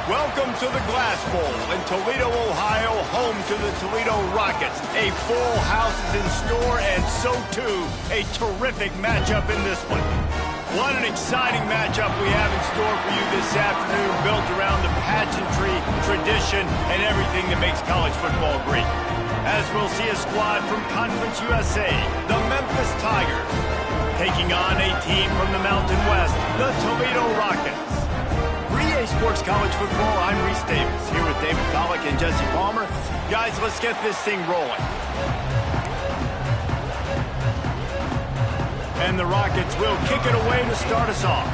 Welcome to the Glass Bowl in Toledo, Ohio, home to the Toledo Rockets. A full house is in store, and so too, a terrific matchup in this one. What an exciting matchup we have in store for you this afternoon, built around the pageantry, tradition, and everything that makes college football great. As we'll see a squad from Conference USA, the Memphis Tigers, taking on a team from the Mountain West, the Toledo Rockets. Sports College Football, I'm Reese Davis, here with David Pollack and Jesse Palmer. Guys, let's get this thing rolling. And the Rockets will kick it away to start us off.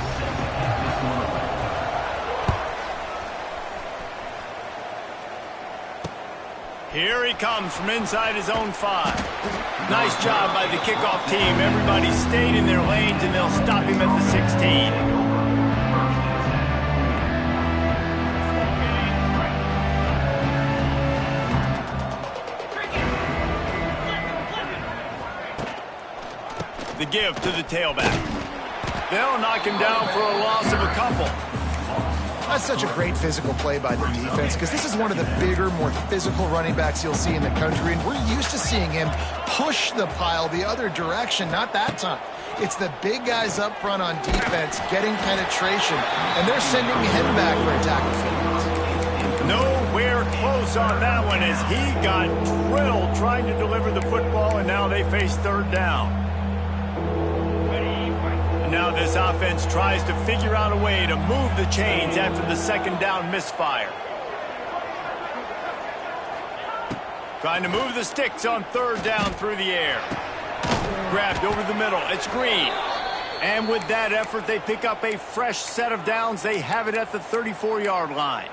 Here he comes from inside his own 5. Nice job by the kickoff team. Everybody stayed in their lanes, and they'll stop him at the 16. The give to the tailback. They'll knock him down for a loss of a couple. That's such a great physical play by the defense, because this is one of the bigger, more physical running backs you'll see in the country, and we're used to seeing him push the pile the other direction. Not that time. It's the big guys up front on defense getting penetration, and they're sending him back for a tackle for Nowhere close on that one, as he got drilled trying to deliver the football, and now they face third down. Now this offense tries to figure out a way to move the chains after the second down misfire. Trying to move the sticks on third down through the air. Grabbed over the middle. It's Green. And with that effort, they pick up a fresh set of downs. They have it at the 34-yard line.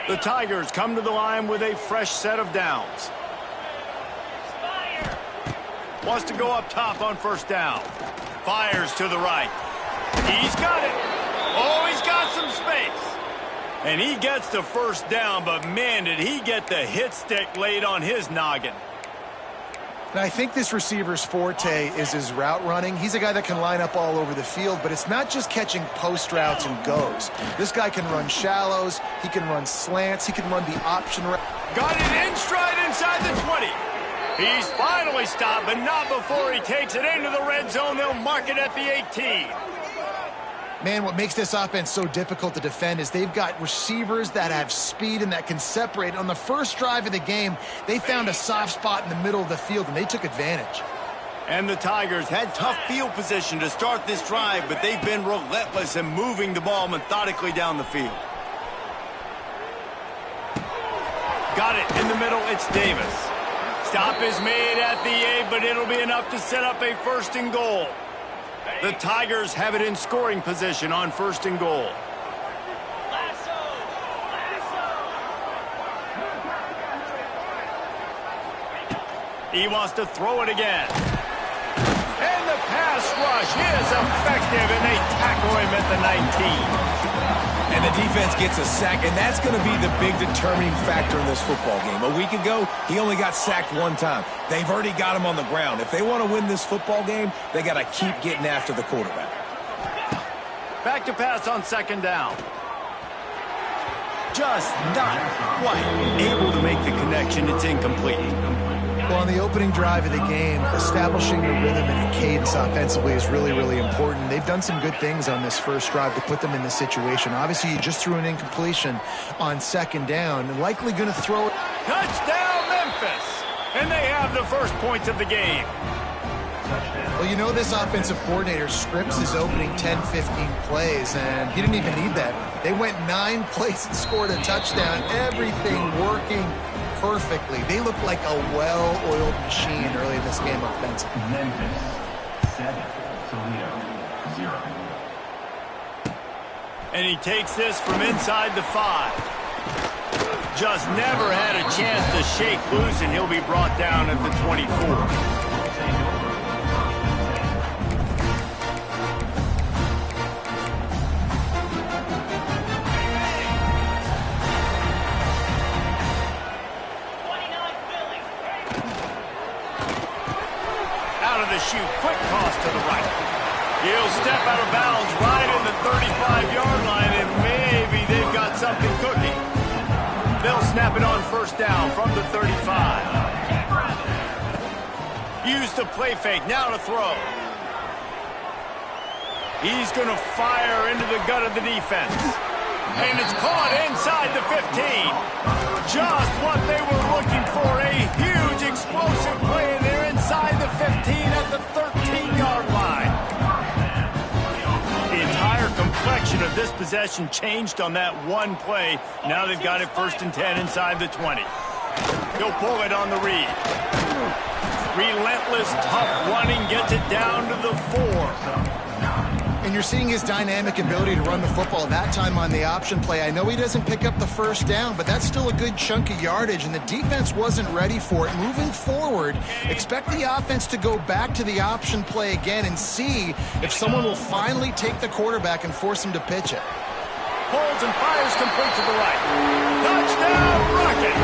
The Tigers come to the line with a fresh set of downs. Wants to go up top on first down. Fires to the right. He's got it. Oh, he's got some space. And he gets the first down, but man, did he get the hit stick laid on his noggin. And I think this receiver's forte is his route running. He's a guy that can line up all over the field, but it's not just catching post routes and goes. This guy can run shallows. He can run slants. He can run the option route. Got it in stride inside the 20. He's finally stopped, but not before he takes it into the red zone. They'll mark it at the 18. Man, what makes this offense so difficult to defend is they've got receivers that have speed and that can separate. On the first drive of the game, they found a soft spot in the middle of the field, and they took advantage. And the Tigers had tough field position to start this drive, but they've been relentless in moving the ball methodically down the field. Got it in the middle. It's Davis. Stop is made at the 8, but it'll be enough to set up a first and goal. The Tigers have it in scoring position on first and goal. He wants to throw it again. And the pass rush is effective, and they tackle him at the 19. And the defense gets a sack, and that's going to be the big determining factor in this football game. A week ago, he only got sacked one time. They've already got him on the ground. If they want to win this football game, they got to keep getting after the quarterback. Back to pass on second down. Just not quite able to make the connection. It's incomplete. Well, on the opening drive of the game, establishing a rhythm and a cadence offensively is really, really important. They've done some good things on this first drive to put them in this situation. Obviously, you just threw an incompletion on second down. Likely going to throw it. Touchdown, Memphis! And they have the first points of the game. Well, you know this offensive coordinator scripts his opening 10, 15 plays, and he didn't even need that. They went 9 plays and scored a touchdown. Everything working perfectly. They look like a well-oiled machine early in this game offensively. Memphis 7, Toledo 0. And he takes this from inside the 5. Just never had a chance to shake loose, and he'll be brought down at the 24. Shoot, quick toss to the right. He'll step out of bounds right in the 35-yard line, and maybe they've got something cooking. They'll snap it on first down from the 35. Use the play fake, now to throw. He's going to fire into the gut of the defense. And it's caught inside the 15. Just what they were looking for, a huge explosive play, and they're inside the 15 at the 13-yard line. The entire complexion of this possession changed on that one play. Now they've got it 1st and 10 inside the 20. He'll pull it on the read. Relentless, tough running gets it down to the 4. And you're seeing his dynamic ability to run the football that time on the option play. I know he doesn't pick up the first down, but that's still a good chunk of yardage, and the defense wasn't ready for it. Moving forward, expect the offense to go back to the option play again and see if someone will finally take the quarterback and force him to pitch it. Pulls and fires complete to the right. Touchdown, Rockets!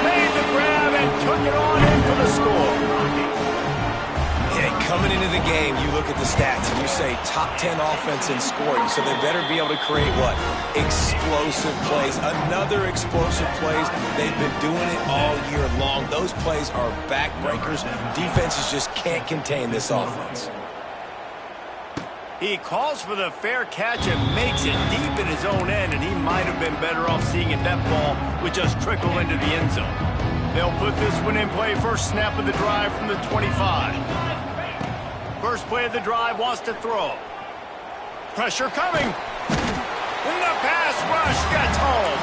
Made the grab and took it on in for the score. Coming into the game, you look at the stats and you say top 10 offense in scoring, so they better be able to create what? Explosive plays. Another explosive plays. They've been doing it all year long. Those plays are backbreakers. Defenses just can't contain this offense. He calls for the fair catch and makes it deep in his own end, and he might have been better off seeing if that ball would just trickle into the end zone. They'll put this one in play. First snap of the drive from the 25. First play of the drive, wants to throw. Pressure coming. And the pass rush gets home.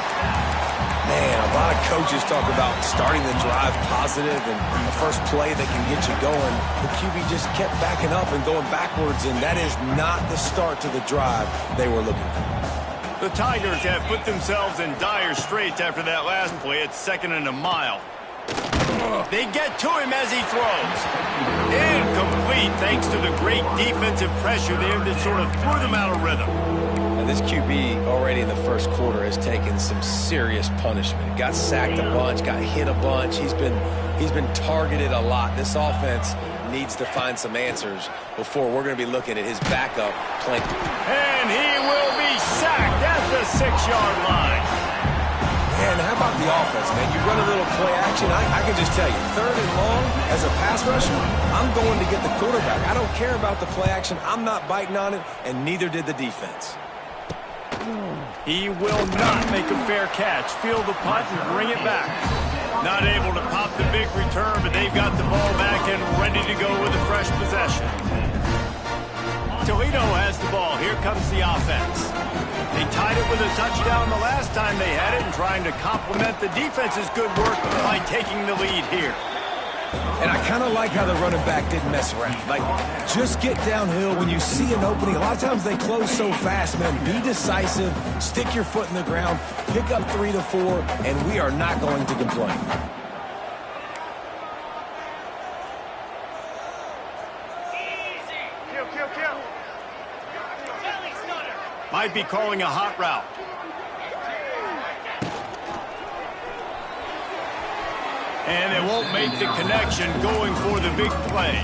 Man, a lot of coaches talk about starting the drive positive and the first play that can get you going. The QB just kept backing up and going backwards, and that is not the start to the drive they were looking for. The Tigers have put themselves in dire straits after that last play. It's 2nd and a mile. They get to him as he throws. Incomplete thanks to the great defensive pressure there that sort of threw them out of rhythm. And this QB already in the first quarter has taken some serious punishment. Got sacked a bunch, got hit a bunch. He's been targeted a lot. This offense needs to find some answers before we're going to be looking at his backup playing. And he will be sacked at the 6-yard line. And how about the offense, man? You run a little play action. I can just tell you, 3rd and long, as a pass rusher, I'm going to get the quarterback. I don't care about the play action. I'm not biting on it, and neither did the defense. He will not make a fair catch. Field the punt and bring it back. Not able to pop the big return, but they've got the ball back and ready to go with a fresh possession. Toledo has the ball. Here comes the offense. They tied it with a touchdown the last time they had it, and trying to complement the defense's good work by taking the lead here. And I kind of like how the running back didn't mess around. Like, just get downhill when you see an opening. A lot of times they close so fast, man. Be decisive, stick your foot in the ground, pick up 3 to 4, and we are not going to complain. Might be calling a hot route. And they won't make the connection, going for the big play.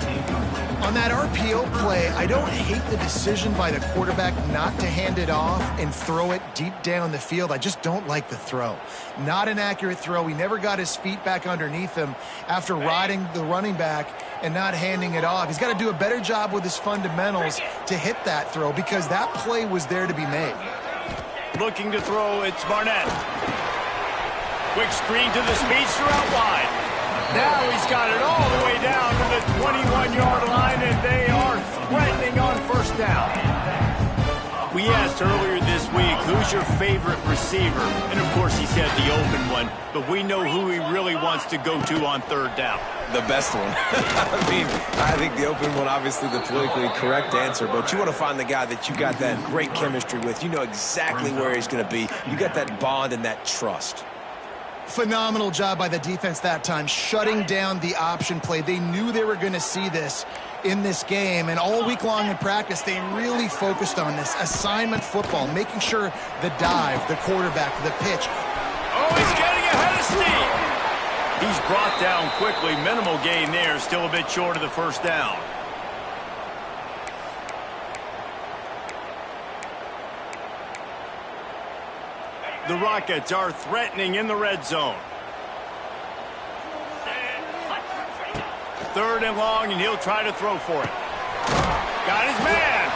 On that RPO play, I don't hate the decision by the quarterback not to hand it off and throw it deep down the field. I just don't like the throw. Not an accurate throw. He never got his feet back underneath him after riding the running back and not handing it off. He's got to do a better job with his fundamentals to hit that throw, because that play was there to be made. Looking to throw, it's Barnett. Quick screen to the speedster out wide. Now he's got it all the way down to the 21-yard line, and they are threatening on first down. We asked earlier this week, who's your favorite receiver? And, of course, he said the open one, but we know who he really wants to go to on 3rd down. The best one. I think the open one, obviously the politically correct answer, but you want to find the guy that you got that great chemistry with. You know exactly where he's going to be. You got that bond and that trust. Phenomenal job by the defense that time, shutting down the option play. They knew they were going to see this in this game, and all week long in practice, they really focused on this assignment football, making sure the dive, the quarterback, the pitch. Oh, he's getting ahead of steam. He's brought down quickly. Minimal gain there, still a bit short of the first down. The Rockets are threatening in the red zone. 3rd and long, and he'll try to throw for it. Got his man.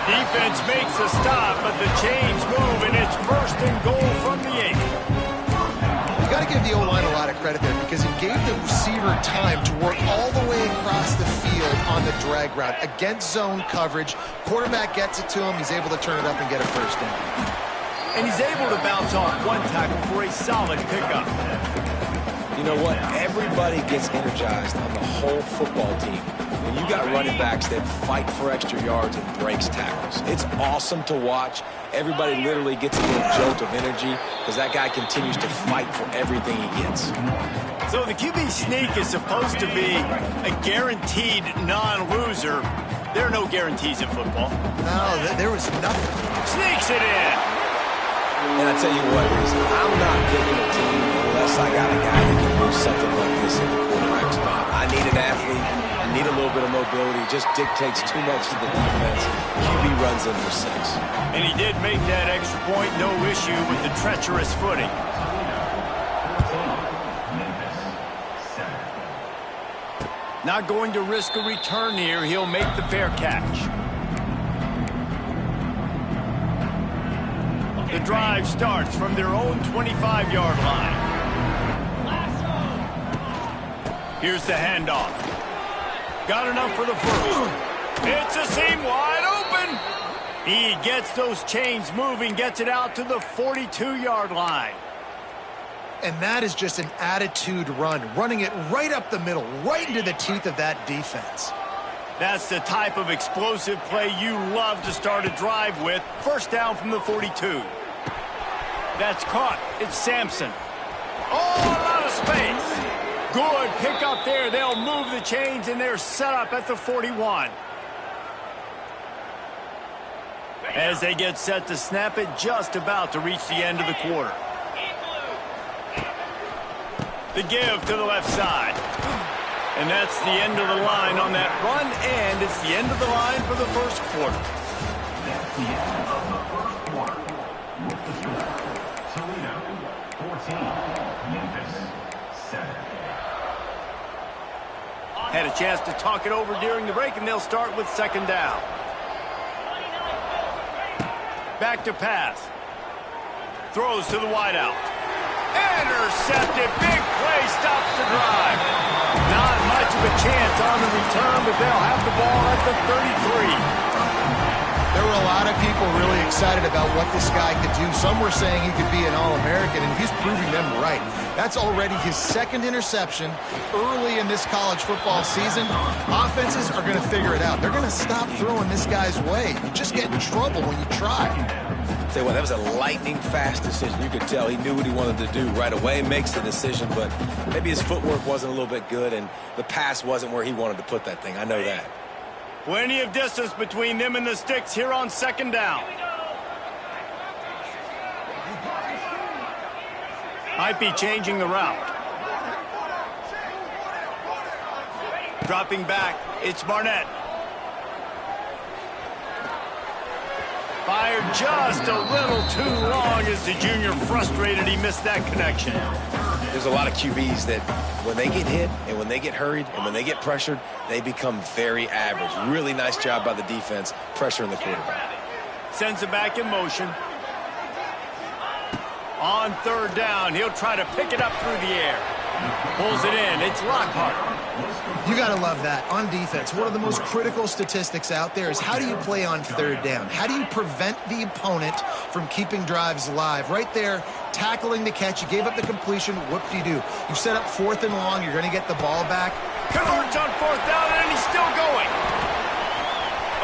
Defense makes a stop, but the chains move, and it's 1st and goal from the 8. You got to give the O-line a lot of credit there because it gave the receiver time to work all the way across the field on the drag route against zone coverage. Quarterback gets it to him. He's able to turn it up and get a 1st down. And he's able to bounce off one tackle for a solid pickup. You know what? Everybody gets energized on the whole football team when you got running backs that fight for extra yards and breaks tackles. It's awesome to watch. Everybody literally gets a little jolt of energy because that guy continues to fight for everything he gets. So the QB sneak is supposed to be a guaranteed non-loser. There are no guarantees in football. No, there was nothing. Sneaks it in. And I tell you what, I'm not picking a team unless I got a guy that can do something like this in the quarterback spot. I need an athlete. I need a little bit of mobility. It just dictates too much to the defense. QB runs in for 6. And he did make that extra point, no issue with the treacherous footing. Not going to risk a return here. He'll make the fair catch. The drive starts from their own 25-yard line. Here's the handoff. Got enough for the 1st. It's a seam wide open. He gets those chains moving, gets it out to the 42-yard line. And that is just an attitude run, running it right up the middle, right into the teeth of that defense. That's the type of explosive play you love to start a drive with. 1st down from the 42. That's caught. It's Sampson. Oh, a lot of space. Good pick up there. They'll move the chains, and they're set up at the 41. As they get set to snap it, just about to reach the end of the quarter. The give to the left side. And that's the end of the line on that run, and it's the end of the line for the 1st quarter. That's the end of the 1st quarter. With the score, Toledo 14, Memphis 7. Had a chance to talk it over during the break, and they'll start with 2nd down. Back to pass. Throws to the wideout. Intercepted. Big play stops the drive. Not much of a chance on the return, but they'll have the ball at the 33. There were a lot of people really excited about what this guy could do. Some were saying he could be an All-American, and he's proving them right. That's already his 2nd interception early in this college football season. Offenses are going to figure it out. They're going to stop throwing this guy's way. You just get in trouble when you try. Tell you what, that was a lightning-fast decision. You could tell he knew what he wanted to do right away, makes the decision, but maybe his footwork wasn't a little bit good, and the pass wasn't where he wanted to put that thing. I know that. Plenty of distance between them and the sticks here on 2nd down. Might be changing the route. Dropping back, it's Barnett. Fired just a little too long as the junior frustrated he missed that connection. There's a lot of QBs that when they get hit and when they get hurried and when they get pressured, they become very average. Really nice job by the defense pressuring the quarterback. Sends it back in motion. On 3rd down, he'll try to pick it up through the air. Pulls it in. It's Lockhart. You got to love that. On defense, one of the most critical statistics out there is how do you play on 3rd down? How do you prevent the opponent from keeping drives alive? Right there, tackling the catch. You gave up the completion. What do? You set up 4th and long. You're going to get the ball back. Converts on 4th down, and he's still going.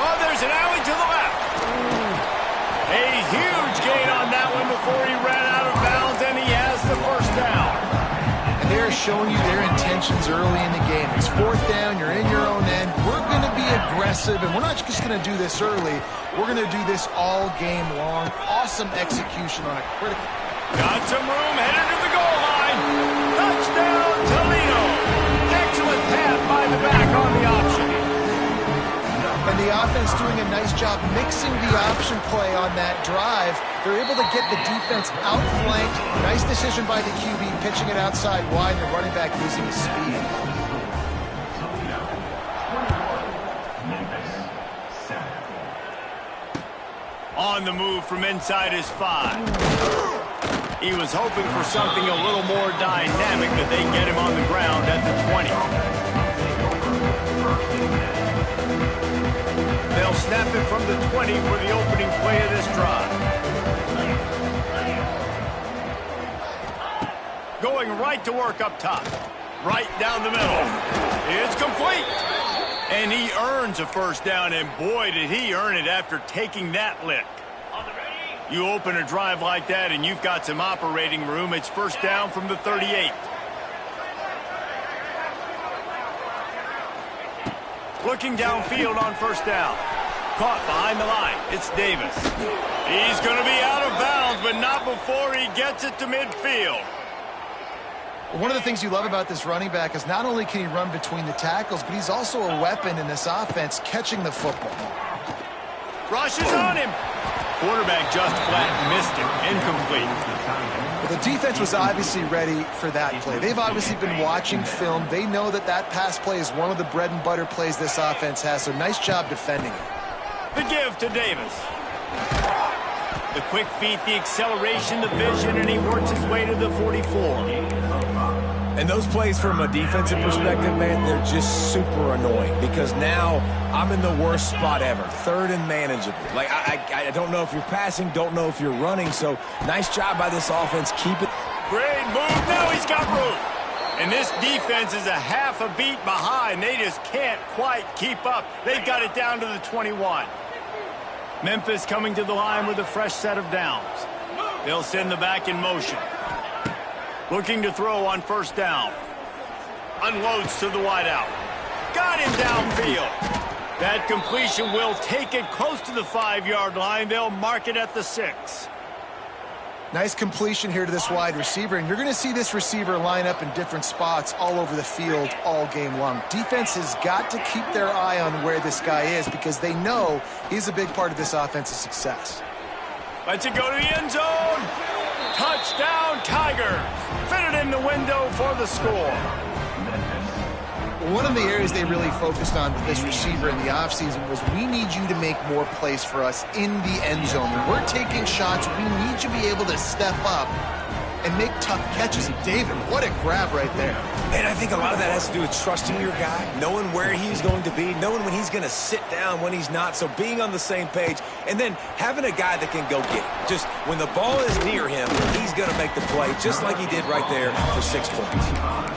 Oh, there's an alley to the left. A huge gain on that one before he ran out of bounds, and he has the 1st down. They're showing you their intentions early in the game. It's 4th down, you're in your own end. We're going to be aggressive, and we're not just going to do this early. We're going to do this all game long. Awesome execution on a critical. Got some room, headed to the goal line. Touchdown, Toledo. Excellent pass by the back on the option. And the offense doing a nice job mixing the option play on that drive. They're able to get the defense outflanked. Nice decision by the QB, pitching it outside wide, and the running back using his speed. On the move from inside his 5. He was hoping for something a little more dynamic, but they get him on the ground at the 20. They'll snap it from the 20 for the opening play of this drive. Going right to work up top. Right down the middle. It's complete. And he earns a first down, and boy, did he earn it after taking that lick. You open a drive like that, and you've got some operating room. It's first down from the 38. Looking downfield on first down. Caught behind the line. It's Davis. He's going to be out of bounds, but not before he gets it to midfield. One of the things you love about this running back is not only can he run between the tackles, but he's also a weapon in this offense catching the football. Rushes on him. Quarterback just flat missed it. Incomplete. Well, the defense was obviously ready for that play. They've obviously been watching film. They know that that pass play is one of the bread and butter plays this offense has, so nice job defending it. The give to Davis. The quick feet, the acceleration, the vision, and he works his way to the 44. And those plays from a defensive perspective, man, they're just super annoying because now I'm in the worst spot ever, third and manageable. Like, I don't know if you're passing, don't know if you're running, so nice job by this offense. Keep it. Great move. Now he's got room. And this defense is a half a beat behind. They just can't quite keep up. They've got it down to the 21. Memphis coming to the line with a fresh set of downs. They'll send the back in motion. Looking to throw on first down. Unloads to the wideout. Got him downfield. That completion will take it close to the 5-yard line. They'll mark it at the 6. Nice completion here to this wide receiver, and you're going to see this receiver line up in different spots all over the field all game long. Defense has got to keep their eye on where this guy is because they know he's a big part of this offense's success. Lets it go to the end zone. Touchdown, Tigers. Fitted in the window for the score. One of the areas they really focused on with this receiver in the offseason was we need you to make more plays for us in the end zone. When we're taking shots, we need you to be able to step up and make tough catches. And David, what a grab right there. And I think a lot of that has to do with trusting your guy, knowing where he's going to be, knowing when he's going to sit down, when he's not, so being on the same page, and then having a guy that can go get it. Just when the ball is near him, he's going to make the play, just like he did right there for 6 points.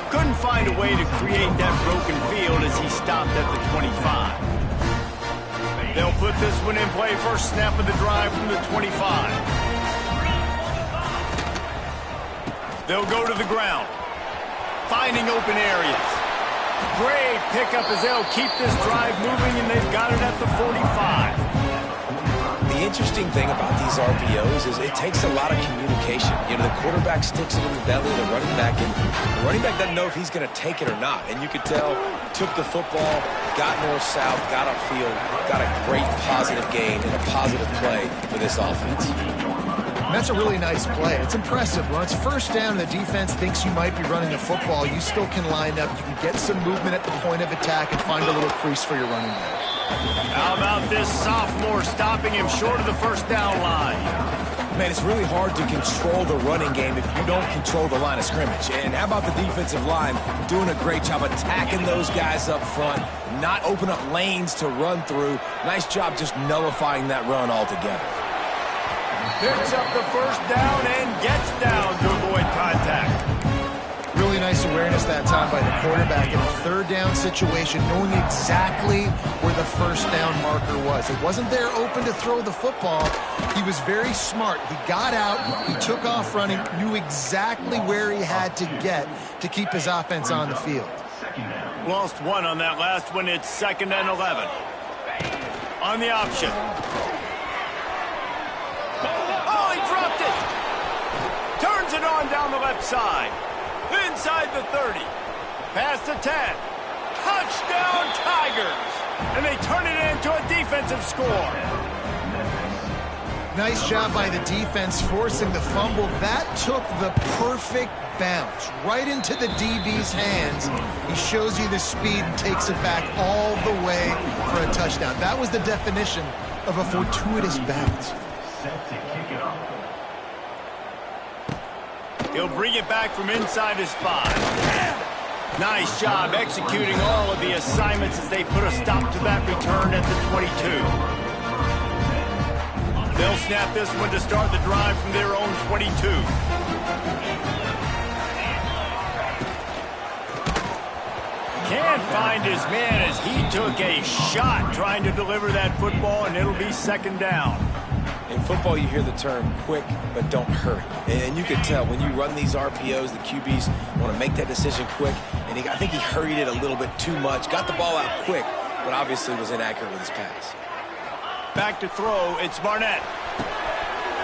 Couldn't find a way to create that broken field as he stopped at the 25. They'll put this one in play first snap of the drive from the 25. They'll go to the ground, finding open areas. Great pickup as they'll keep this drive moving, and they've got it at the 45. The interesting thing about these RPOs is it takes a lot of communication. You know, the quarterback sticks it in the belly of the running back, and the running back doesn't know if he's going to take it or not. And you could tell, took the football, got north-south, got upfield, got a great positive gain and a positive play for this offense. That's a really nice play. It's impressive. When it's first down and the defense thinks you might be running the football, you still can line up. You can get some movement at the point of attack and find a little crease for your running back. How about this sophomore stopping him short of the first down line? Man, it's really hard to control the running game if you don't control the line of scrimmage. And how about the defensive line doing a great job attacking those guys up front, not open up lanes to run through. Nice job just nullifying that run altogether. Picks up the first down and gets down to avoid contact. Really nice awareness that time by the quarterback in a third down situation, knowing exactly where the first down marker was. It wasn't there open to throw the football. He was very smart. He got out, he took off running, knew exactly where he had to get to keep his offense on the field. Lost one on that last one. It's 2nd and 11. On the option. Oh, he dropped it. Turns it on down the left side. Inside the 30. Past the 10. Touchdown, Tigers. And they turn it into a defensive score. Nice job by the defense forcing the fumble. That took the perfect bounce right into the DB's hands. He shows you the speed and takes it back all the way for a touchdown. That was the definition of a fortuitous bounce. Set to kick it off. He'll bring it back from inside his 5. Nice job executing all of the assignments as they put a stop to that return at the 22. They'll snap this one to start the drive from their own 22. Can't find his man as he took a shot trying to deliver that football, and it'll be second down. In football, you hear the term quick, but don't hurry. And you can tell when you run these RPOs, the QBs want to make that decision quick. And I think he hurried it a little bit too much. Got the ball out quick, but obviously was inaccurate with his pass. Back to throw, it's Barnett.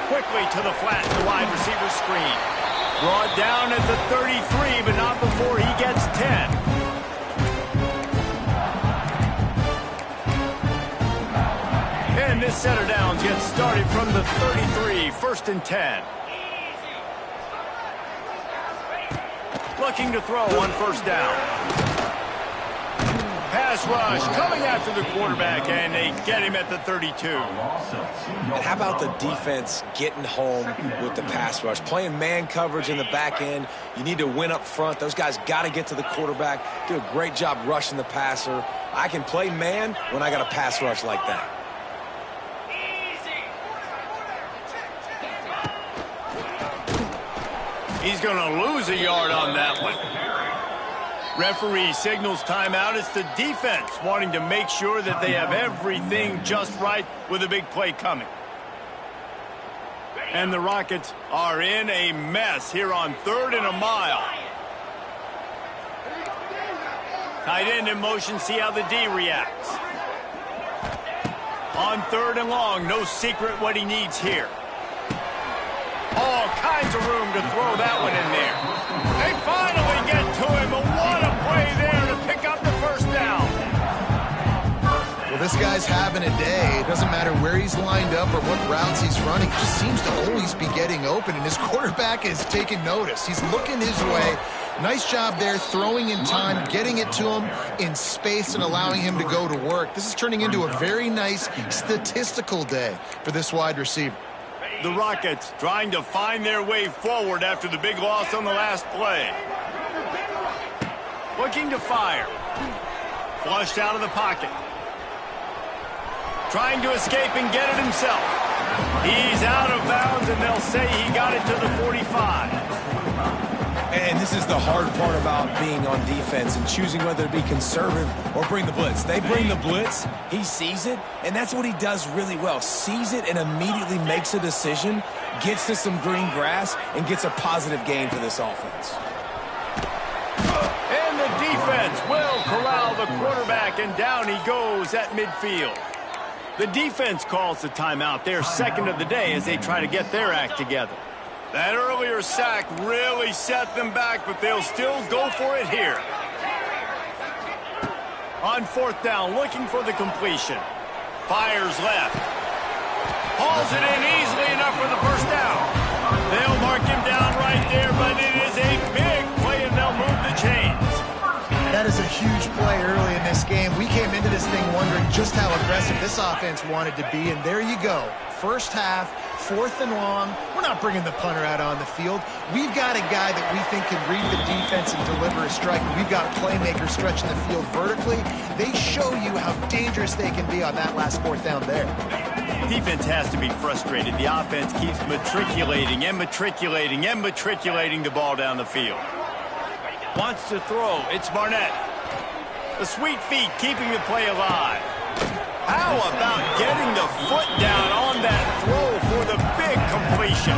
Quickly to the flat, the wide receiver screen. Brought down at the 33, but not before he gets 10. And this set of downs gets started from the 33, 1st and 10. Looking to throw on 1st down. Pass rush coming after the quarterback, and they get him at the 32. And how about the defense getting home with the pass rush? Playing man coverage in the back end. You need to win up front. Those guys got to get to the quarterback. Do a great job rushing the passer. I can play man when I got a pass rush like that. He's going to lose a yard on that one. Referee signals timeout. It's the defense wanting to make sure that they have everything just right with a big play coming. And the Rockets are in a mess here on 3rd and a mile. Tight end in motion, see how the D reacts. On 3rd and long, no secret what he needs here. All kinds of room to throw that one in there. They finally get to him, and what a play there to pick up the 1st down. Well, this guy's having a day. It doesn't matter where he's lined up or what routes he's running. He just seems to always be getting open, and his quarterback is taking notice. He's looking his way. Nice job there, throwing in time, getting it to him in space and allowing him to go to work. This is turning into a very nice statistical day for this wide receiver. The Rockets trying to find their way forward after the big loss on the last play. Looking to fire. Flushed out of the pocket. Trying to escape and get it himself. He's out of bounds, and they'll say he got it to the 45. And this is the hard part about being on defense and choosing whether to be conservative or bring the blitz. They bring the blitz, he sees it, and that's what he does really well. Sees it and immediately makes a decision, gets to some green grass, and gets a positive gain for this offense. And the defense will corral the quarterback, and down he goes at midfield. The defense calls the timeout, their 2nd of the day, as they try to get their act together. That earlier sack really set them back, but they'll still go for it here. On 4th down, looking for the completion. Fires left. Hauls it in easily enough for the 1st down. They'll mark him down right there, but it is a big play, and they'll move the chains. That is a huge play early in this game. We came into this thing wondering just how aggressive this offense wanted to be, and there you go. 1st half, 4th and long. We're not bringing the punter out on the field. We've got a guy that we think can read the defense and deliver a strike. We've got playmakers stretching the field vertically. They show you how dangerous they can be on that last 4th down there. Defense has to be frustrated. The offense keeps matriculating and matriculating and matriculating the ball down the field. Wants to throw. It's Barnett. The sweet feet keeping the play alive. How about getting the foot down on that throw for the big completion?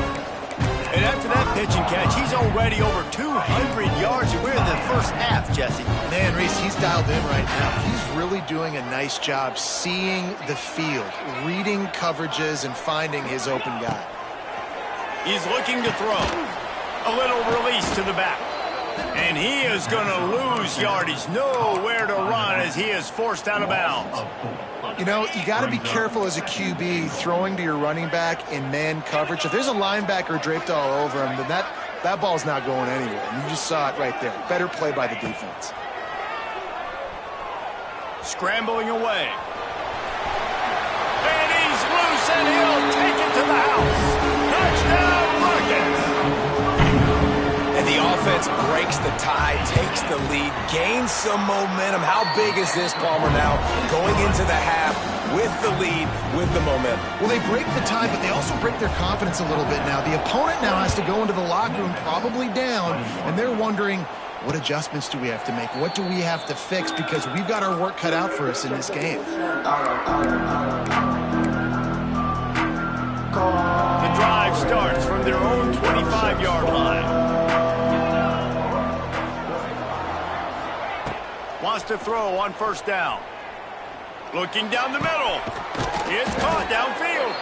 And after that pitch and catch, he's already over 200 yards. And we're in the 1st half, Jesse. Man, Reese, he's dialed in right now. He's really doing a nice job seeing the field, reading coverages, and finding his open guy. He's looking to throw. A little release to the back. And he is going to lose yardage. Nowhere to run as he is forced out of bounds. You know, you got to be careful as a QB throwing to your running back in man coverage. If there's a linebacker draped all over him, then that ball's not going anywhere. And you just saw it right there. Better play by the defense. Scrambling away. And he's loose, and he'll take it to the house. Touchdown, Rockets! And the offense breaks the tie, takes the lead, gains some momentum. How big is this, Palmer, now? Going into the half with the lead, with the momentum. Well, they break the tie, but they also break their confidence a little bit now. The opponent now has to go into the locker room probably down, and they're wondering, what adjustments do we have to make? What do we have to fix? Because we've got our work cut out for us in this game. The drive starts from their own 25-yard line. Wants to throw on first down. Looking down the middle. It's caught downfield.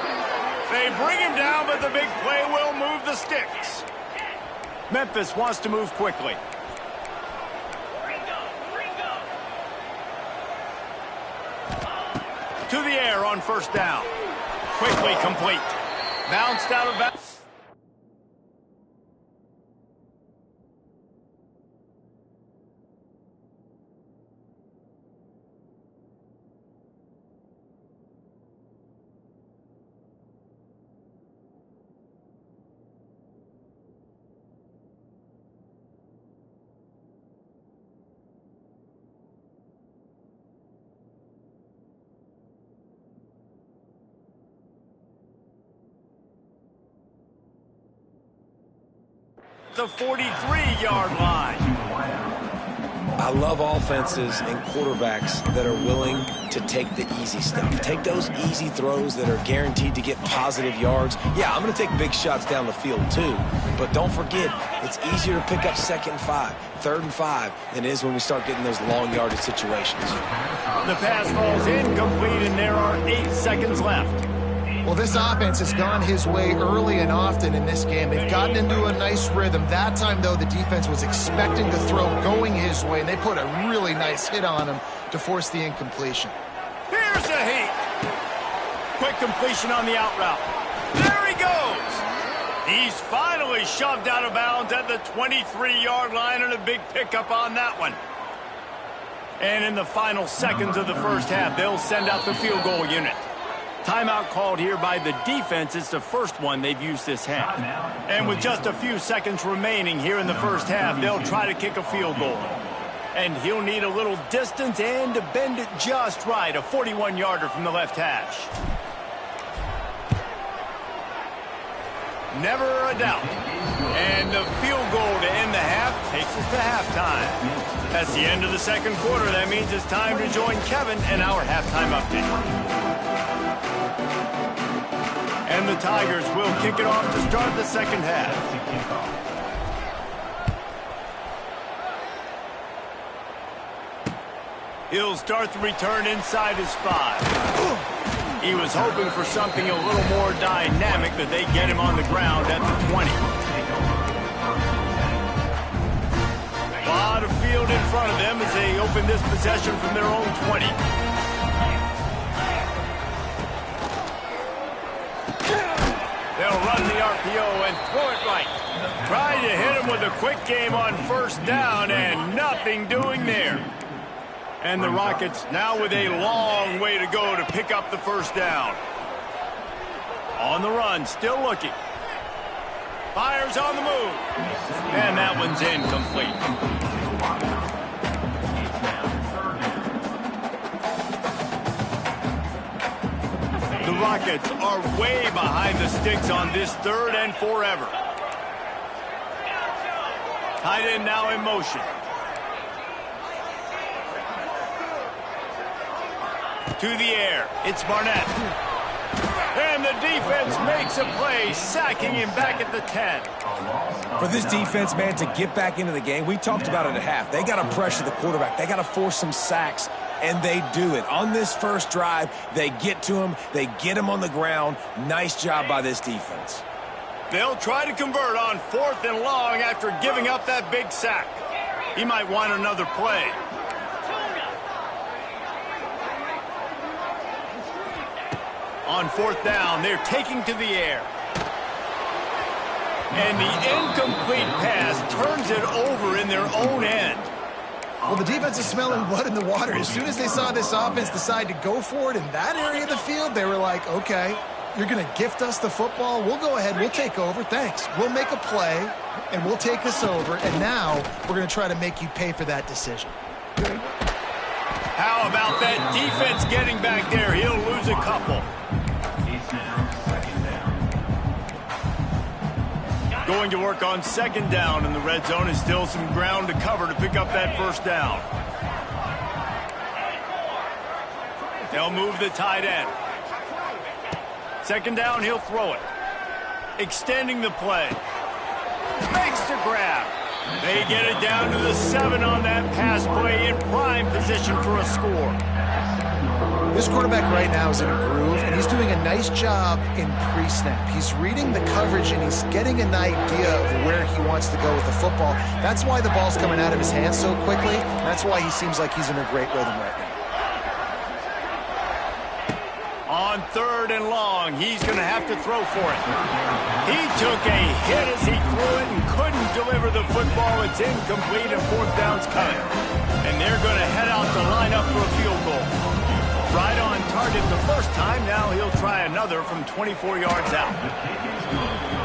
They bring him down, but the big play will move the sticks. Memphis wants to move quickly. To the air on first down. Quickly complete. Bounced out of bounds. The 43-yard line. I love offenses and quarterbacks that are willing to take the easy stuff. Take those easy throws that are guaranteed to get positive yards. Yeah, I'm going to take big shots down the field too. But don't forget, it's easier to pick up 2nd and 5, 3rd and 5 than it is when we start getting those long yardage situations. The pass falls incomplete, and there are 8 seconds left. Well, this offense has gone his way early and often in this game. They've gotten into a nice rhythm. That time, though, the defense was expecting the throw going his way, and they put a really nice hit on him to force the incompletion. Here's a heat. Quick completion on the out route. There he goes. He's finally shoved out of bounds at the 23-yard line, and a big pickup on that one. And in the final seconds of the first half, they'll send out the field goal unit. Timeout called here by the defense. It's the first one they've used this half. And with just a few seconds remaining here in the first half, they'll try to kick a field goal. And he'll need a little distance and to bend it just right. A 41-yarder from the left hash. Never a doubt. And the field goal to end the half takes us to halftime. That's the end of the second quarter. That means it's time to join Kevin in our halftime update. And the Tigers will kick it off to start the second half. He'll start the return inside his 5. He was hoping for something a little more dynamic, but they get him on the ground at the 20. A lot of field in front of them as they open this possession from their own 20. They'll run the RPO and throw it right. Trying to hit him with a quick game on first down, and nothing doing there. And the Rockets now with a long way to go to pick up the first down. On the run, still looking. Fires on the move. And that one's incomplete. The Rockets are way behind the sticks on this 3rd and forever. Tight end now in motion. To the air. It's Barnett. And the defense makes a play, sacking him back at the 10. For this defense, man, to get back into the game, we talked about it at half. They got to pressure the quarterback. They got to force some sacks, and they do it. On this first drive, they get to him. They get him on the ground. Nice job by this defense. They'll try to convert on 4th and long after giving up that big sack. He might want another play. On 4th down, they're taking to the air. And the incomplete pass turns it over in their own end. Well, the defense is smelling blood in the water. As soon as they saw this offense decide to go for it in that area of the field, they were like, okay, you're going to gift us the football. We'll go ahead. We'll take over. Thanks. We'll make a play, and we'll take this over. And now we're going to try to make you pay for that decision. How about that defense getting back there? He'll lose a couple. Going to work on 2nd down in the red zone, and still some ground to cover to pick up that 1st down. They'll move the tight end. 2nd down, he'll throw it. Extending the play. Makes the grab. They get it down to the 7 on that pass play, in prime position for a score. This quarterback right now is in a groove, and he's doing a nice job in pre-snap. He's reading the coverage, and he's getting an idea of where he wants to go with the football. That's why the ball's coming out of his hands so quickly. That's why he seems like he's in a great rhythm right now. On 3rd and long, he's going to have to throw for it. He took a hit as he threw it and couldn't deliver the football. It's incomplete, and 4th down's coming. And they're going to head out to line up for a field goal. Right on target the first time. Now he'll try another from 24 yards out.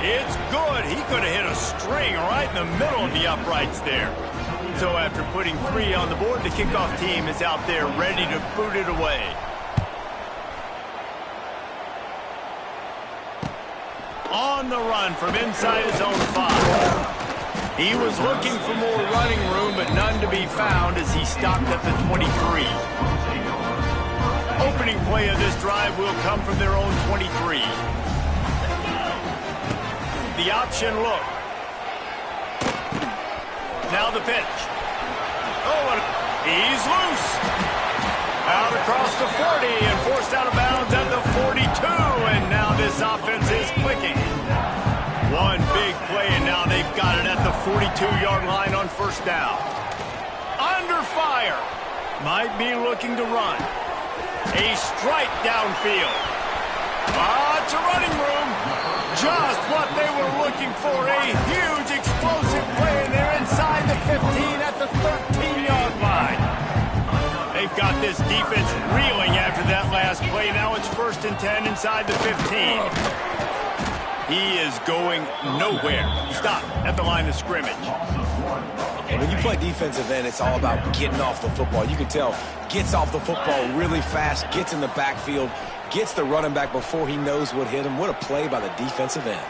It's good. He could have hit a string right in the middle of the uprights there. So after putting 3 on the board, the kickoff team is out there ready to boot it away. On the run from inside his own 5. He was looking for more running room, but none to be found as he stopped at the 23. Opening play of this drive will come from their own 23. The option look. Now the pitch. Oh, and he's loose. Out across the 40 and forced out of bounds at the 42. And now this offense is clicking. One big play, and now they've got it at the 42-yard line on 1st down. Under fire. Might be looking to run. A strike downfield. It's a running room. Just what they were looking for. A huge explosive play, and they're inside the 15 at the 13-yard line. They've got this defense reeling after that last play. Now it's 1st and 10 inside the 15. He is going nowhere. Stop at the line of scrimmage. And when you play defensive end, it's all about getting off the football. You can tell, gets off the football really fast, gets in the backfield, gets the running back before he knows what hit him. What a play by the defensive end.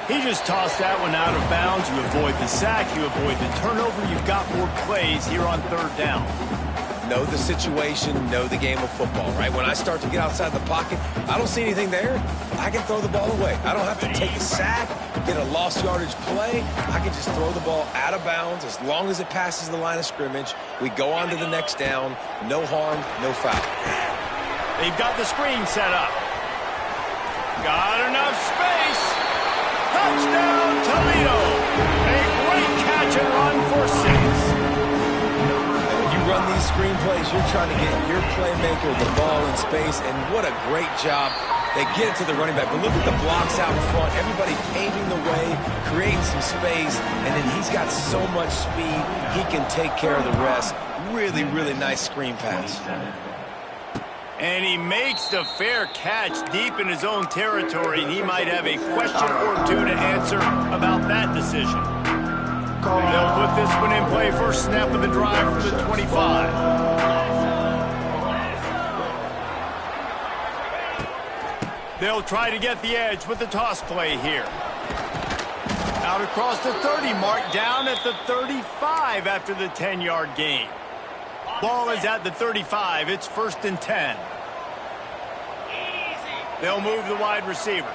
He just tossed that one out of bounds. You avoid the sack, you avoid the turnover. You've got more plays here on 3rd down. Know the situation, know the game of football, right? When I start to get outside the pocket, I don't see anything there. I can throw the ball away. I don't have to take a sack, get a lost yardage play. I can just throw the ball out of bounds as long as it passes the line of scrimmage. We go on to the next down. No harm, no foul. They've got the screen set up. Got enough space. Touchdown, Toledo. A great catch and run for 6. Run these screen plays, you're trying to get your playmaker the ball in space, and what a great job. They get it to the running back, but look at the blocks out in front. Everybody paving the way, creating some space, and then he's got so much speed, he can take care of the rest. Really, really nice screen pass. And he makes the fair catch deep in his own territory, and he might have a question or two to answer about that decision. They'll put this one in play. First snap of the drive for the 25. They'll try to get the edge with the toss play here. Out across the 30 mark, down at the 35 after the 10-yard gain. Ball is at the 35. It's 1st and 10. They'll move the wide receiver.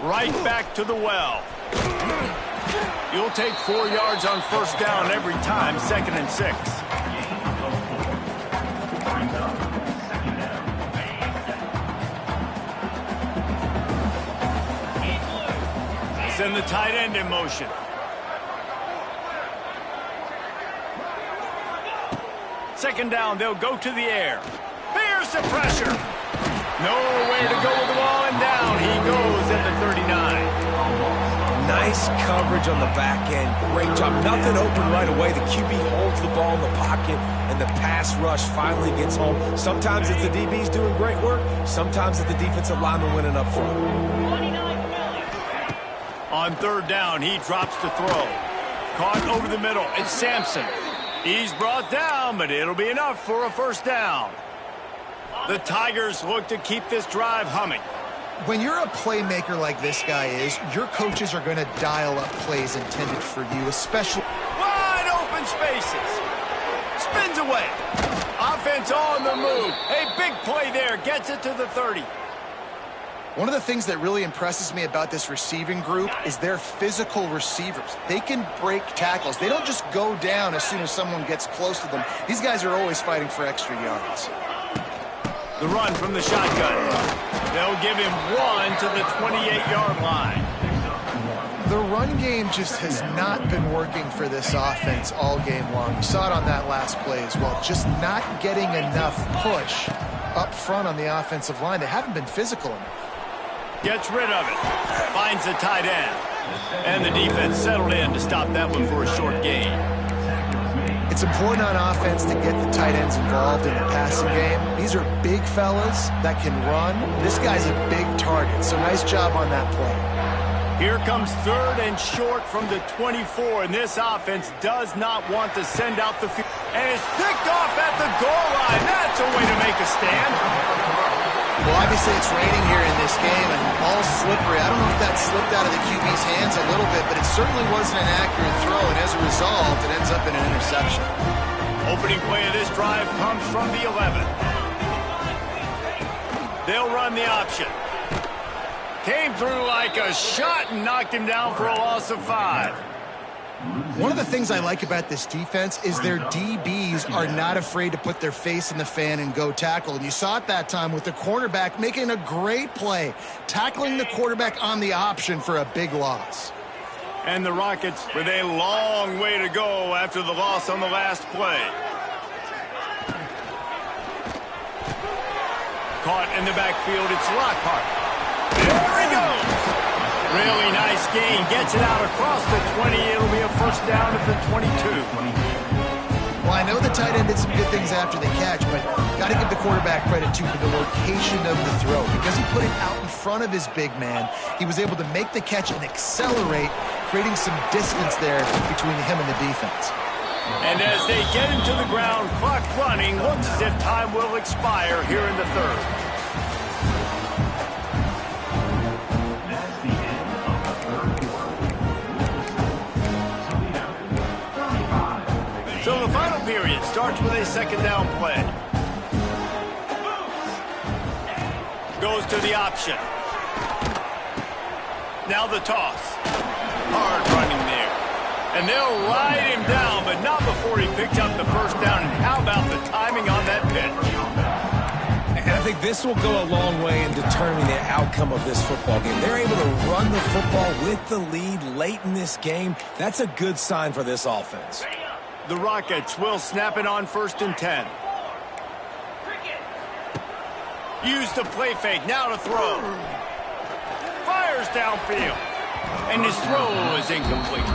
Right back to the well. You'll take 4 yards on 1st down every time, 2nd and 6. send the tight end in motion. Second down, they'll go to the air. Bears the pressure. Nowhere to go with the ball, and down he goes at the 39. Nice coverage on the back end. Great job. Nothing open right away. The QB holds the ball in the pocket, and the pass rush finally gets home. Sometimes it's the DBs doing great work. Sometimes it's the defensive lineman winning up front. On third down, he drops to throw. Caught over the middle. It's Sampson. He's brought down, but it'll be enough for a first down. The Tigers look to keep this drive humming. When you're a playmaker like this guy is, your coaches are going to dial up plays intended for you, especially Wide open spaces. Spins away. Offense on the move. A big play there. Gets it to the 30. One of the things that really impresses me about this receiving group is they're physical receivers. They can break tackles. They don't just go down as soon as someone gets close to them. These guys are always fighting for extra yards. The run from the shotgun. They'll give him one to the 28-yard line. The run game just has not been working for this offense all game long. You saw it on that last play as well. Just not getting enough push up front on the offensive line. They haven't been physical enough. Gets rid of it. Finds the tight end. And the defense settled in to stop that one for a short gain. It's important on offense to get the tight ends involved in the passing game. These are big fellas that can run. This guy's a big target, so nice job on that play. Here comes third and short from the 24, and this offense does not want to send out the field. And it's picked off at the goal line. That's a way to make a stand. Well, obviously it's raining here in this game, and all slippery. I don't know if that slipped out of the QB's hands a little bit, but it certainly wasn't an accurate throw, and as a result, it ends up in an interception. Opening play of this drive comes from the 11. They'll run the option. Came through like a shot and knocked him down for a loss of 5. One of the things I like about this defense is their DBs are not afraid to put their face in the fan and go tackle. And you saw it that time with the cornerback making a great play, tackling the quarterback on the option for a big loss. And the Rockets with a long way to go after the loss on the last play. Caught in the backfield, it's Lockhart. There he goes. Really nice gain. Gets it out across the 20. It'll be a first down at the 22. Well, I know the tight end did some good things after the catch, but got to give the quarterback credit, too, for the location of the throw. Because he put it out in front of his big man, he was able to make the catch and accelerate, creating some distance there between him and the defense. And as they get him to the ground, clock running, looks as if time will expire here in the third. So the final period starts with a second down play. Goes to the option. Now the toss. Hard running there. And they'll ride him down, but not before he picks up the first down. And how about the timing on that pitch? And I think this will go a long way in determining the outcome of this football game. They're able to run the football with the lead late in this game. That's a good sign for this offense. The Rockets will snap it on 1st and 10. Use the play fake, now to throw. Fires downfield. And his throw is incomplete.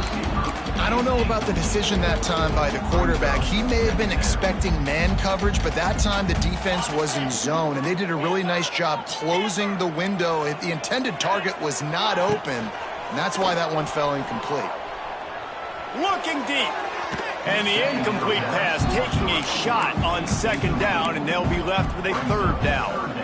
I don't know about the decision that time by the quarterback. He may have been expecting man coverage, but that time the defense was in zone, and they did a really nice job closing the window. The intended target was not open, and that's why that one fell incomplete. Looking deep. And the incomplete pass taking a shot on second down, and they'll be left with a third down.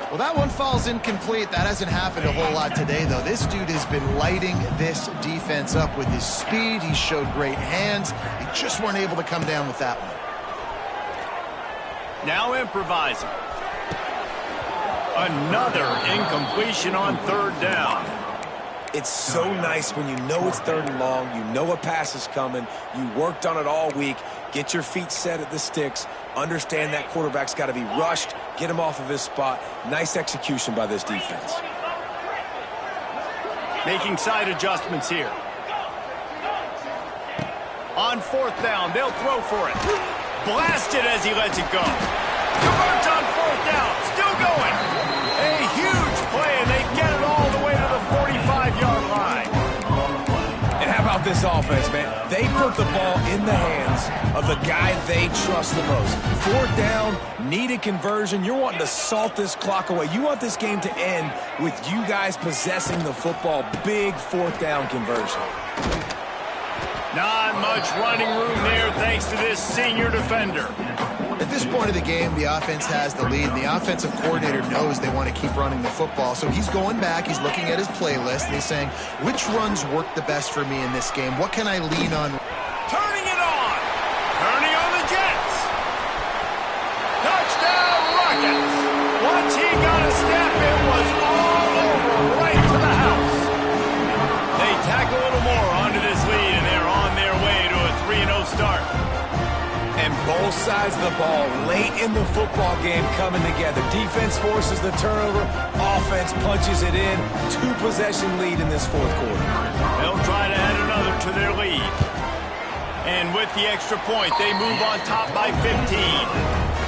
Well, that one falls incomplete. That hasn't happened a whole lot today, though. This dude has been lighting this defense up with his speed. He showed great hands. He just weren't able to come down with that one. Now improvising. Another incompletion on third down. It's so nice when you know it's third and long, you know a pass is coming, you worked on it all week, get your feet set at the sticks, understand that quarterback's got to be rushed, get him off of his spot. Nice execution by this defense. Making side adjustments here. On fourth down, they'll throw for it. Blasted as he lets it go. Converts on fourth down, still going. A huge play, and they get it all the way to the 45-yard line. And how about this offense, man? They put the ball in the hands of the guy they trust the most. Fourth down, needed conversion. You're wanting to salt this clock away. You want this game to end with you guys possessing the football. Big fourth down conversion. Not much running room there thanks to this senior defender. At this point of the game, the offense has the lead, and the offensive coordinator knows they want to keep running the football. So he's going back, he's looking at his playlist, and he's saying, which runs work the best for me in this game? What can I lean on? Turning it on. Turning on the Jets. Touchdown Rockets. Once he got a step, it was all over right to the house. They tack a little more onto this lead, and they're on their way to a 3-0 start. And both sides of the ball late in the football game coming together. Defense forces the turnover. Offense punches it in. 2-possession lead in this fourth quarter. They'll try to add another to their lead. And with the extra point, they move on top by 15.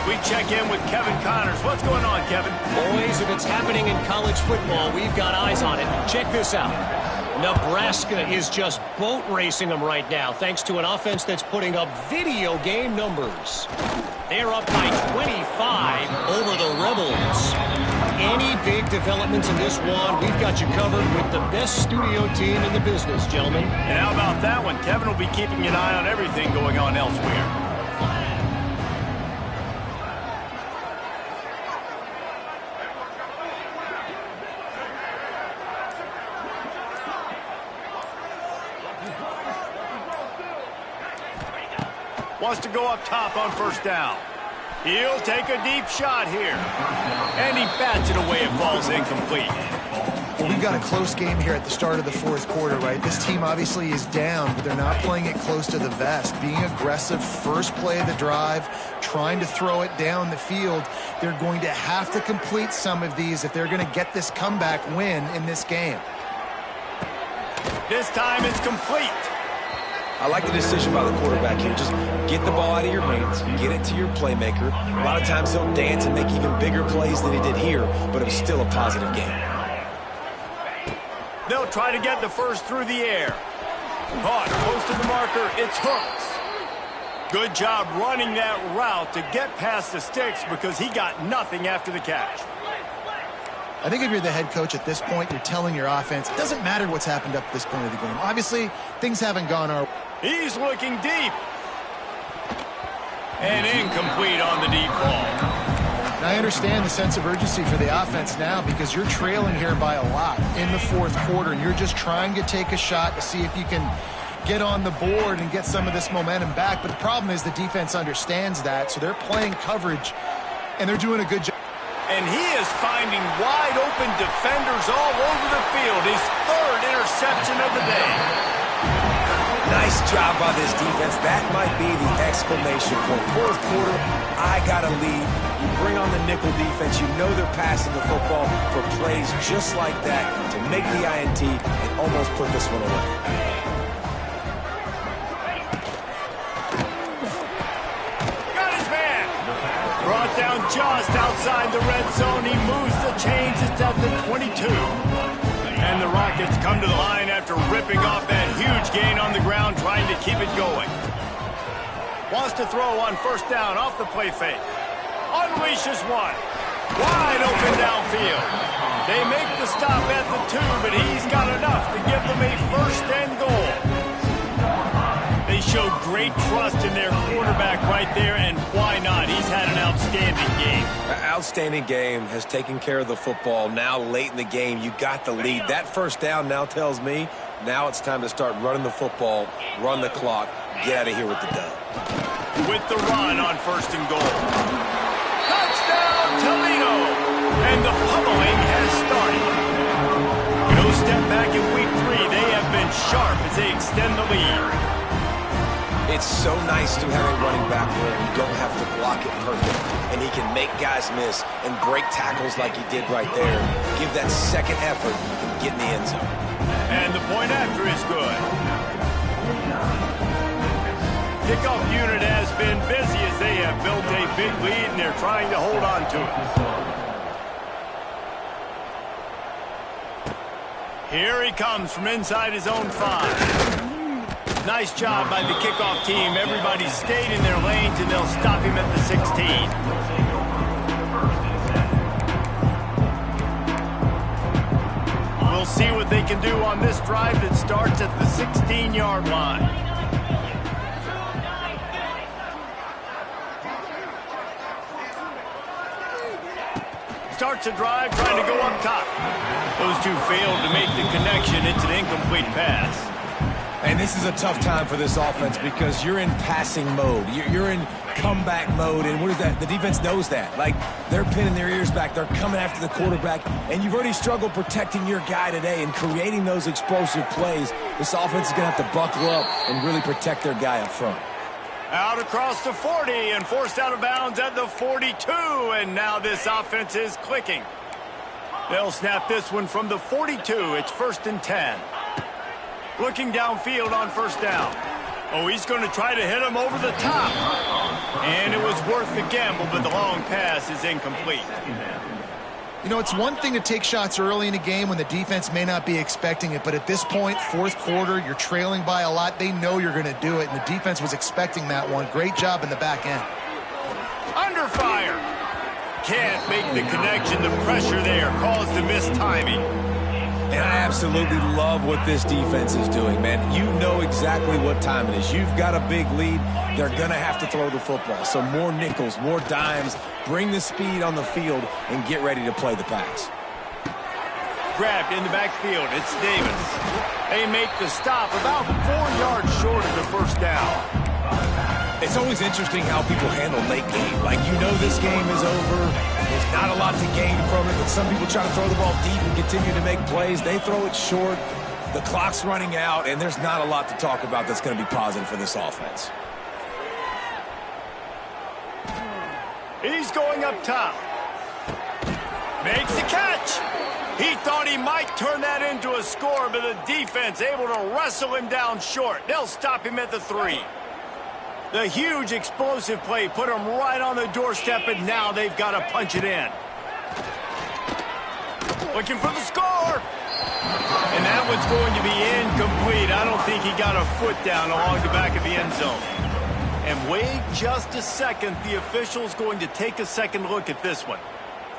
We check in with Kevin Connors. What's going on, Kevin? Boys, if it's happening in college football, we've got eyes on it. Check this out. Nebraska is just boat racing them right now, thanks to an offense that's putting up video game numbers. They're up by 25 over the Rebels. Any big developments in this one, we've got you covered with the best studio team in the business, gentlemen. And how about that one? Kevin will be keeping an eye on everything going on elsewhere. Wants to go up top on first down. He'll take a deep shot here. And he bats it away. It falls incomplete. Well, we've got a close game here at the start of the fourth quarter, right? This team obviously is down, but they're not playing it close to the vest. Being aggressive, first play of the drive, trying to throw it down the field. They're going to have to complete some of these if they're going to get this comeback win in this game. This time it's complete. I like the decision by the quarterback here. Just get the ball out of your hands, get it to your playmaker. A lot of times he'll dance and make even bigger plays than he did here, but it was still a positive game. They'll try to get the first through the air. Caught, close to the marker, it's Hooks. Good job running that route to get past the sticks because he got nothing after the catch. I think if you're the head coach at this point, you're telling your offense, it doesn't matter what's happened up to this point of the game. Obviously, things haven't gone our way. He's looking deep. And incomplete on the deep ball. And I understand the sense of urgency for the offense now because you're trailing here by a lot in the fourth quarter, and you're just trying to take a shot to see if you can get on the board and get some of this momentum back. But the problem is the defense understands that, so they're playing coverage, and they're doing a good job. And he is finding wide-open defenders all over the field. His third interception of the day. Nice job by this defense. That might be the exclamation point. Fourth quarter, I got a lead. You bring on the nickel defense. You know they're passing the football for plays just like that to make the INT and almost put this one away. Brought down just outside the red zone. He moves the chains. It's at the 22. And the Rockets come to the line after ripping off that huge gain on the ground, trying to keep it going. Wants to throw on first down off the play fake. Unleashes one. Wide open downfield. They make the stop at the 2, but he's got enough to give them a first and goal. They showed great trust in their quarterback right there, and why not? He's had an outstanding game. An outstanding game, has taken care of the football. Now late in the game, you got the lead. That first down now tells me now it's time to start running the football, run the clock, get out of here with the dub. With the run on first and goal. Touchdown, Toledo! And the pummeling has started. No step back in week 3. They have been sharp as they extend the lead. It's It's so nice to have a running back where you don't have to block it perfect, and he can make guys miss and break tackles like he did right there. Give that second effort and get in the end zone. And the point after is good. Kickoff unit has been busy as they have built a big lead, and they're trying to hold on to it. Here he comes from inside his own 5. Nice job by the kickoff team. Everybody stayed in their lanes, and they'll stop him at the 16. We'll see what they can do on this drive that starts at the 16-yard line. Starts a drive trying to go up top. Those two failed to make the connection. It's an incomplete pass. And this is a tough time for this offense because you're in passing mode. You're in comeback mode, and what is that? The defense knows that. Like, they're pinning their ears back. They're coming after the quarterback, and you've already struggled protecting your guy today and creating those explosive plays. This offense is going to have to buckle up and really protect their guy up front. Out across the 40 and forced out of bounds at the 42, and now this offense is clicking. They'll snap this one from the 42. It's 1st and 10. Looking downfield on 1st down. Oh, he's going to try to hit him over the top. And it was worth the gamble, but the long pass is incomplete. You know, it's one thing to take shots early in a game when the defense may not be expecting it, but at this point, 4th quarter, you're trailing by a lot. They know you're going to do it, and the defense was expecting that one. Great job in the back end. Under fire. Can't make the connection. The pressure there caused the mistiming. And I absolutely love what this defense is doing, man. You know exactly what time it is. You've got a big lead. They're going to have to throw the football. So more nickels, more dimes. Bring the speed on the field and get ready to play the pass. Grabbed in the backfield. It's Davis. They make the stop about 4 yards short of the 1st down. It's always interesting how people handle late game. Like, you know this game is over. There's not a lot to gain from it, but some people try to throw the ball deep and continue to make plays. They throw it short. The clock's running out, and there's not a lot to talk about that's going to be positive for this offense. He's going up top. Makes the catch. He thought he might turn that into a score, but the defense able to wrestle him down short. They'll stop him at the 3. The huge explosive play put them right on the doorstep, and now they've got to punch it in. Looking for the score. And that one's going to be incomplete. I don't think he got a foot down along the back of the end zone. And wait just a second. The official's going to take a second look at this one.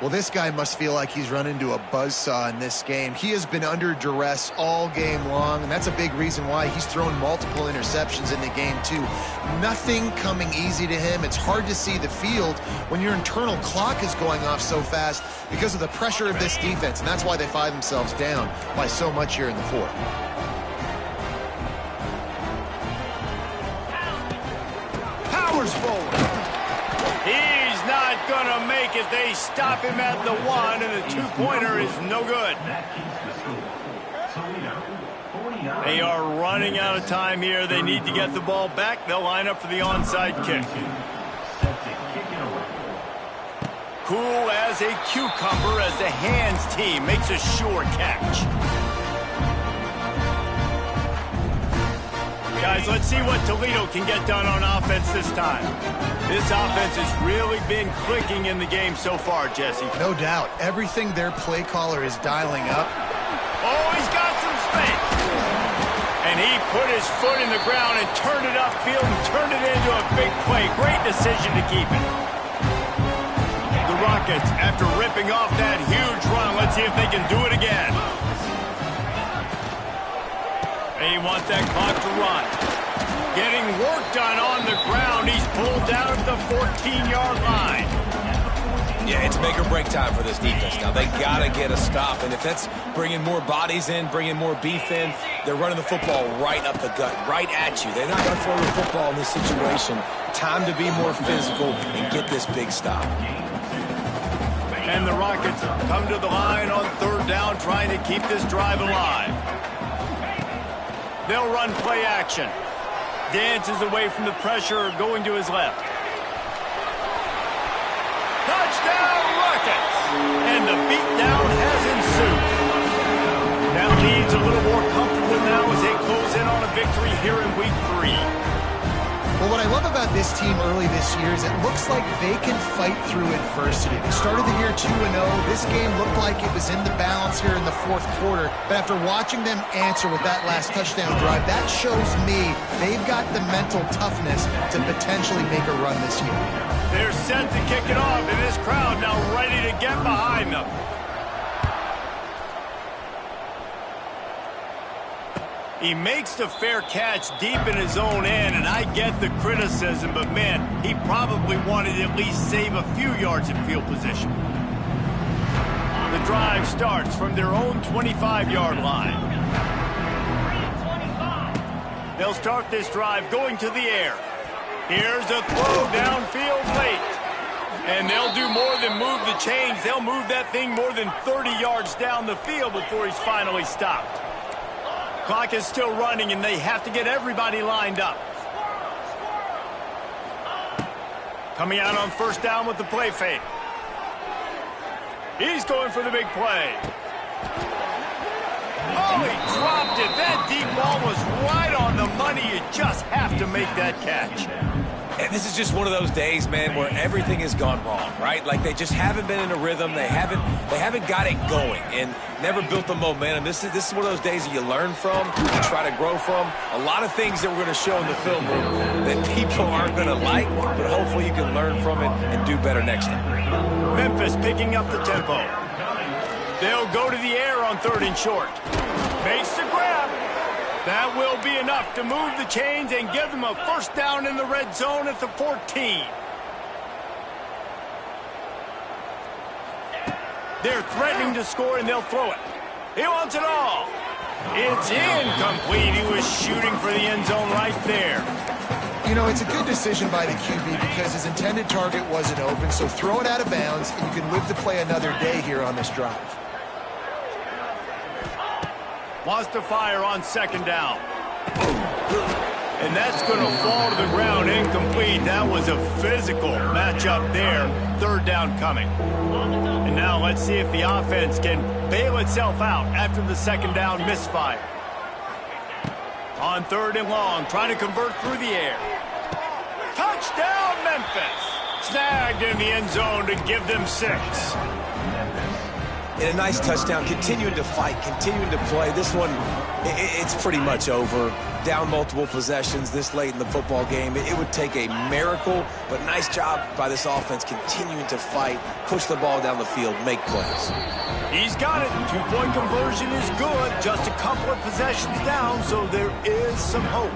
Well, this guy must feel like he's run into a buzzsaw in this game. He has been under duress all game long, and that's a big reason why he's thrown multiple interceptions in the game, too. Nothing coming easy to him. It's hard to see the field when your internal clock is going off so fast because of the pressure of this defense, and that's why they find themselves down by so much here in the 4th. Powers forward. He's not going to make it. They stop him at the 1, and the 2-pointer is no good. They are running out of time here. They need to get the ball back. They'll line up for the onside kick. Cool as a cucumber as the hands team makes a sure catch. Guys, let's see what Toledo can get done on offense this time. This offense has really been clicking in the game so far, Jesse. No doubt. Everything their play caller is dialing up. Oh, he's got some space. And he put his foot in the ground and turned it upfield and turned it into a big play. Great decision to keep it. The Rockets, after ripping off that huge run, let's see if they can do it again. They want that clock to run. Getting work done on the ground. He's pulled down at the 14-yard line. Yeah, it's make or break time for this defense now. They got to get a stop, and if that's bringing more bodies in, bringing more beef in, they're running the football right up the gut, right at you. They're not going to throw the football in this situation. Time to be more physical and get this big stop. And the Rockets come to the line on 3rd down, trying to keep this drive alive. They'll run play action. Dances away from the pressure, going to his left. Touchdown Rockets! And the beatdown has ensued. That leads a little more comfortable now as they close in on a victory here in week 3. Well, what I love about this team early this year is it looks like they can fight through adversity. They started the year 2-0. This game looked like it was in the balance here in the fourth quarter. But after watching them answer with that last touchdown drive, that shows me they've got the mental toughness to potentially make a run this year. They're set to kick it off, and this crowd now ready to get behind them. He makes the fair catch deep in his own end, and I get the criticism, but man, he probably wanted to at least save a few yards in field position. The drive starts from their own 25-yard line. They'll start this drive going to the air. Here's a throw downfield late. And they'll do more than move the chains. They'll move that thing more than 30 yards down the field before he's finally stopped. Clock is still running, and they have to get everybody lined up. Coming out on first down with the play fake. He's going for the big play. Oh, he dropped it. That deep ball was right on the money. You just have to make that catch. And this is just one of those days, man, where everything has gone wrong, right? Like they just haven't been in a rhythm. They haven't got it going and never built the momentum. This is one of those days that you learn from, you try to grow from. A lot of things that we're going to show in the film room that people aren't going to like, but hopefully you can learn from it and do better next time. Memphis picking up the tempo. They'll go to the air on 3rd and short. Makes the grab. That will be enough to move the chains and give them a first down in the red zone at the 14. They're threatening to score, and they'll throw it. He wants it all. It's incomplete. He was shooting for the end zone right there. You know, it's a good decision by the QB because his intended target wasn't open, so throw it out of bounds, and you can live to play another day here on this drive. Wants to fire on 2nd down. And that's going to fall to the ground incomplete. That was a physical matchup there. 3rd down coming. And now let's see if the offense can bail itself out after the 2nd down misfire. On 3rd and long, trying to convert through the air. Touchdown, Memphis! Snagged in the end zone to give them 6. And a nice touchdown, continuing to fight, continuing to play. This one, it's pretty much over. Down multiple possessions this late in the football game. It would take a miracle, but nice job by this offense continuing to fight, push the ball down the field, make plays. He's got it. 2-point conversion is good. Just a couple of possessions down, so there is some hope.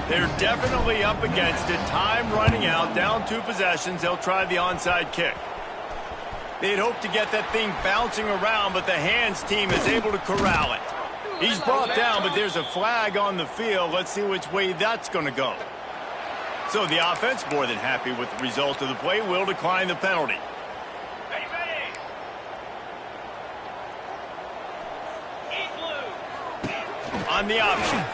They're definitely up against it. Time running out, down 2 possessions. They'll try the onside kick. They'd hope to get that thing bouncing around, but the hands team is able to corral it. He's brought down, but there's a flag on the field. Let's see which way that's going to go. So the offense, more than happy with the result of the play, will decline the penalty. On the option.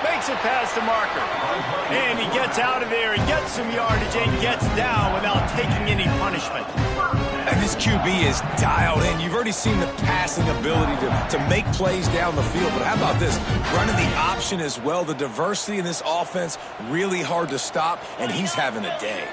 Makes it past the marker. And he gets out of there and gets some yardage and gets down without taking any punishment. And this QB is dialed in. You've already seen the passing ability to make plays down the field. But how about this? Running the option as well. The diversity in this offense, really hard to stop, and he's having a day.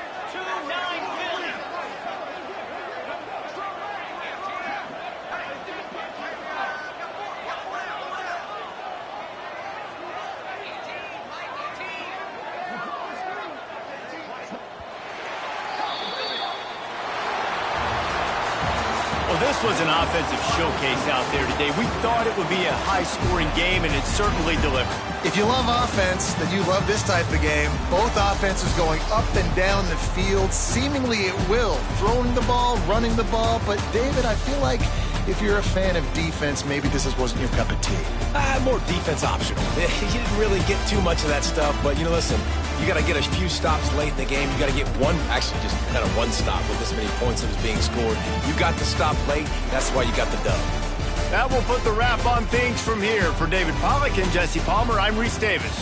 This was an offensive showcase out there today. We thought it would be a high-scoring game, and it certainly delivered. If you love offense, then you love this type of game. Both offenses going up and down the field, seemingly at will. Throwing the ball, running the ball. But, David, I feel like if you're a fan of defense, maybe this wasn't your cup of tea. More defense optional. You didn't really get too much of that stuff, but, listen, you got to get a few stops late in the game. You got to get actually just kind of one stop with this many points that was being scored. You got the stop late. That's why you got the dub. That will put the wrap on things from here. For David Pollack and Jesse Palmer, I'm Reese Davis.